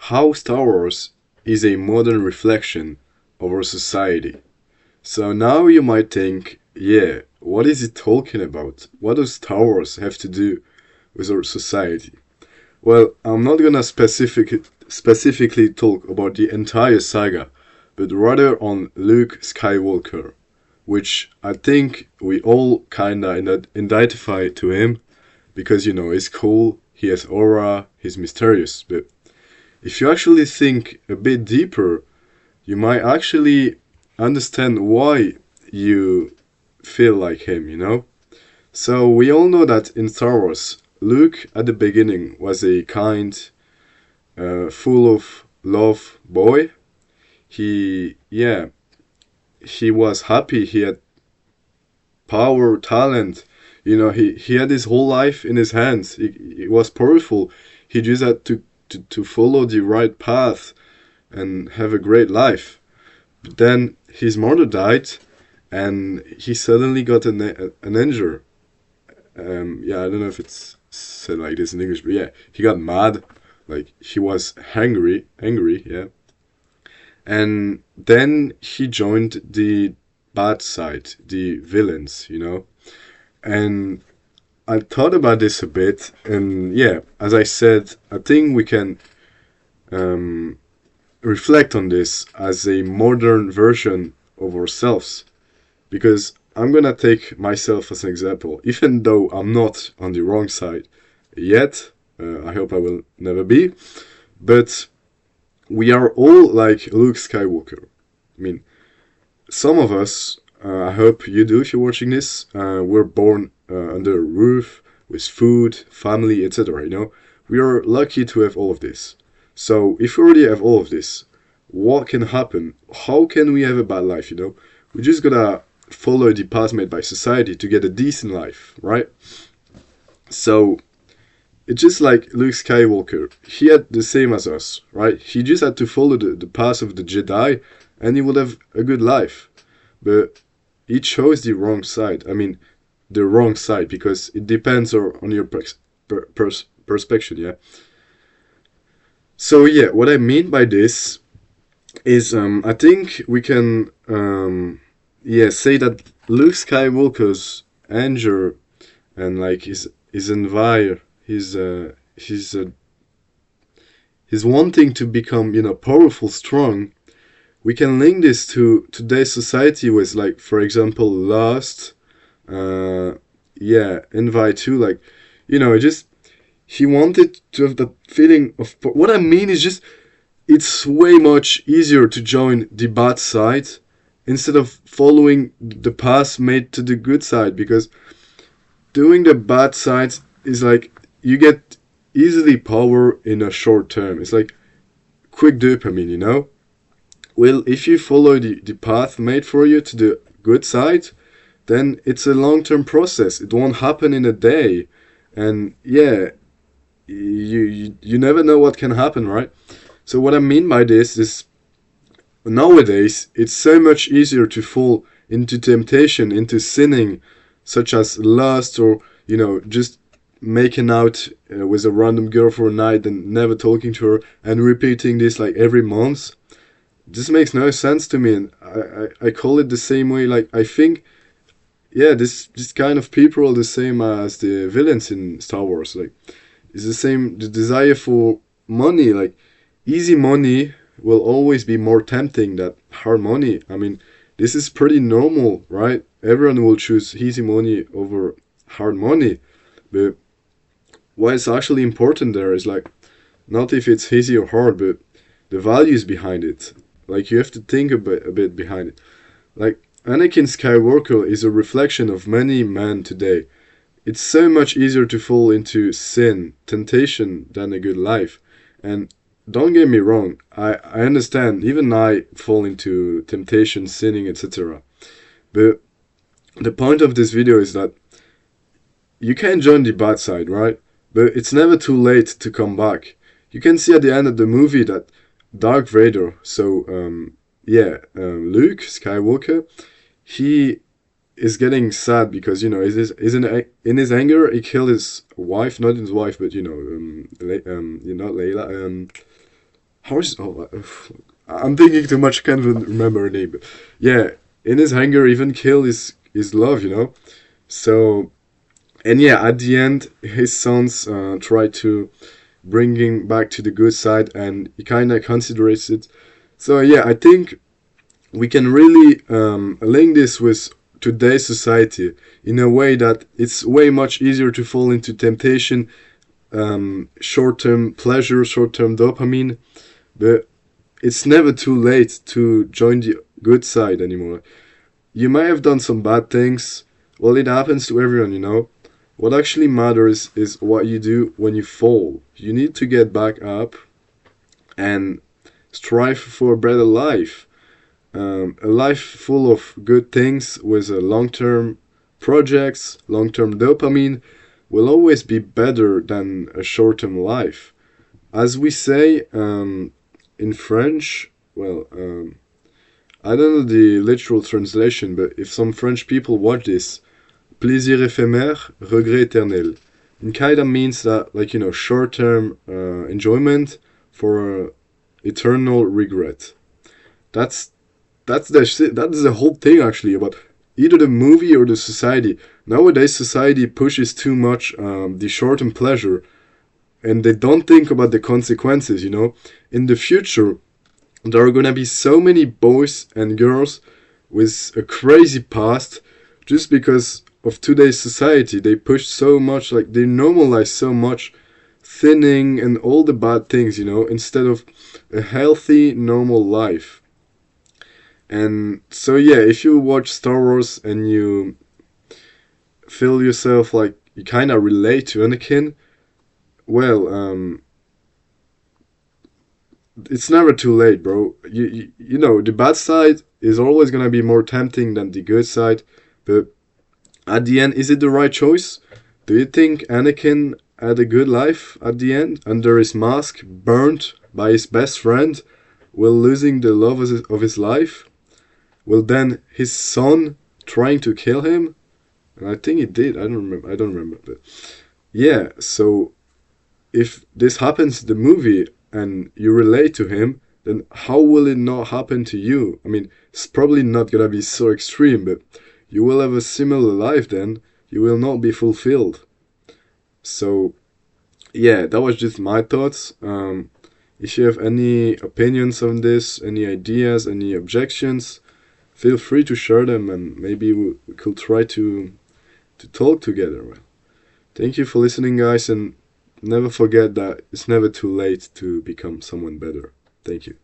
how Star Wars is a modern reflection of our society. So now you might think, yeah, what is he talking about? What does Star Wars have to do with our society? Well, I'm not gonna specifically talk about the entire saga, but rather on Luke Skywalker, which I think we all kinda identify to him because he's cool, he has aura, he's mysterious. But if you actually think a bit deeper, you might actually understand why you feel like him. So we all know that in Star Wars, Luke at the beginning was a kind, full of love boy. He was happy. He had power, talent. He had his whole life in his hands. He was powerful. He just had to follow the right path and have a great life. But then his mother died, and he suddenly got an injury. Yeah, I don't know if it's said like this in English, but yeah, he got mad, like he was angry, yeah. And then he joined the bad side, the villains. And I thought about this a bit, and yeah, as I said, I think we can um, reflect on this as a modern version of ourselves. Because I'm gonna take myself as an example, even though I'm not on the wrong side yet. I hope I will never be. But we are all like Luke Skywalker. I mean, some of us, I hope you do if you're watching this, were born under a roof with food, family, etc. We are lucky to have all of this. So if we already have all of this, what can happen? How can we have a bad life? We just gotta follow the path made by society to get a decent life, right? So it's just like Luke Skywalker. He had the same as us, right? He just had to follow the path of the Jedi and he would have a good life. But he chose the wrong side. I mean, the wrong side because it depends on your perspective, yeah? So, yeah, what I mean by this is I think we can say that Luke Skywalker's anger and like his envy, his wanting to become powerful, strong. We can link this to today's society with, like, for example, lust, envy too. Like, just he wanted to have that feeling of. What I mean is just it's way much easier to join the bad side instead of following the path made to the good side, because doing the bad side is like you get easily power in a short term. It's like quick dopamine. Well, if you follow the path made for you to the good side, then it's a long-term process. It won't happen in a day. And yeah, you never know what can happen, right? So what I mean by this is nowadays it's so much easier to fall into temptation, into sinning, such as lust, or just making out with a random girl for a night and never talking to her and repeating this like every month. This makes no sense to me, and I call it the same way. Like, I think, yeah, this kind of people are the same as the villains in Star Wars. Like, it's the same, the desire for money. Like, easy money will always be more tempting than hard money. I mean, this is pretty normal, right? Everyone will choose easy money over hard money. But what is actually important there is, like, not if it's easy or hard, but the values behind it. Like, you have to think a bit behind it. Like, Anakin Skywalker is a reflection of many men today. It's so much easier to fall into sin, temptation, than a good life. And don't get me wrong, I understand, even I fall into temptation, sinning, etc. But the point of this video is that you can join the bad side, right? But it's never too late to come back. You can see at the end of the movie that Darth Vader, Luke Skywalker, he is getting sad because in his anger he killed his wife, not his wife, but Layla. how is oh, I'm thinking too much. Can't even remember her name. But yeah, in his anger, even kill his love. So and yeah, at the end, his sons try to bring him back to the good side, and he kind of considers it. So yeah, I think we can really link this with today's society in a way that it's way much easier to fall into temptation, short-term pleasure, short-term dopamine, but it's never too late to join the good side anymore. You may have done some bad things. Well, it happens to everyone. What actually matters is what you do when you fall. You need to get back up and strive for a better life. A life full of good things with long term projects, long term dopamine will always be better than a short term life. As we say in French, well, I don't know the literal translation, but if some French people watch this, plaisir éphémère, regret éternel. It kind of means that, like, short term enjoyment for eternal regret. That's that is the whole thing actually about either the movie or the society. Nowadays, society pushes too much the short term pleasure, and they don't think about the consequences. In the future, there are gonna be so many boys and girls with a crazy past just because of today's society. They push so much, like they normalize so much thinning and all the bad things, instead of a healthy, normal life. And so, yeah, if you watch Star Wars and you feel yourself like you kind of relate to Anakin, well, it's never too late, bro. The bad side is always gonna be more tempting than the good side, but at the end, is it the right choice? Do you think Anakin had a good life at the end, under his mask, burnt by his best friend, while losing the love of his life? Well, then his son trying to kill him, and I think he did. I don't remember. But yeah. So if this happens in the movie and you relate to him, then how will it not happen to you? I mean, it's probably not gonna be so extreme, but you will have a similar life. Then you will not be fulfilled. So yeah, that was just my thoughts. If you have any opinions on this, any ideas, any objections, feel free to share them, and maybe we could try to talk together. Well, thank you for listening, guys, and never forget that it's never too late to become someone better. Thank you.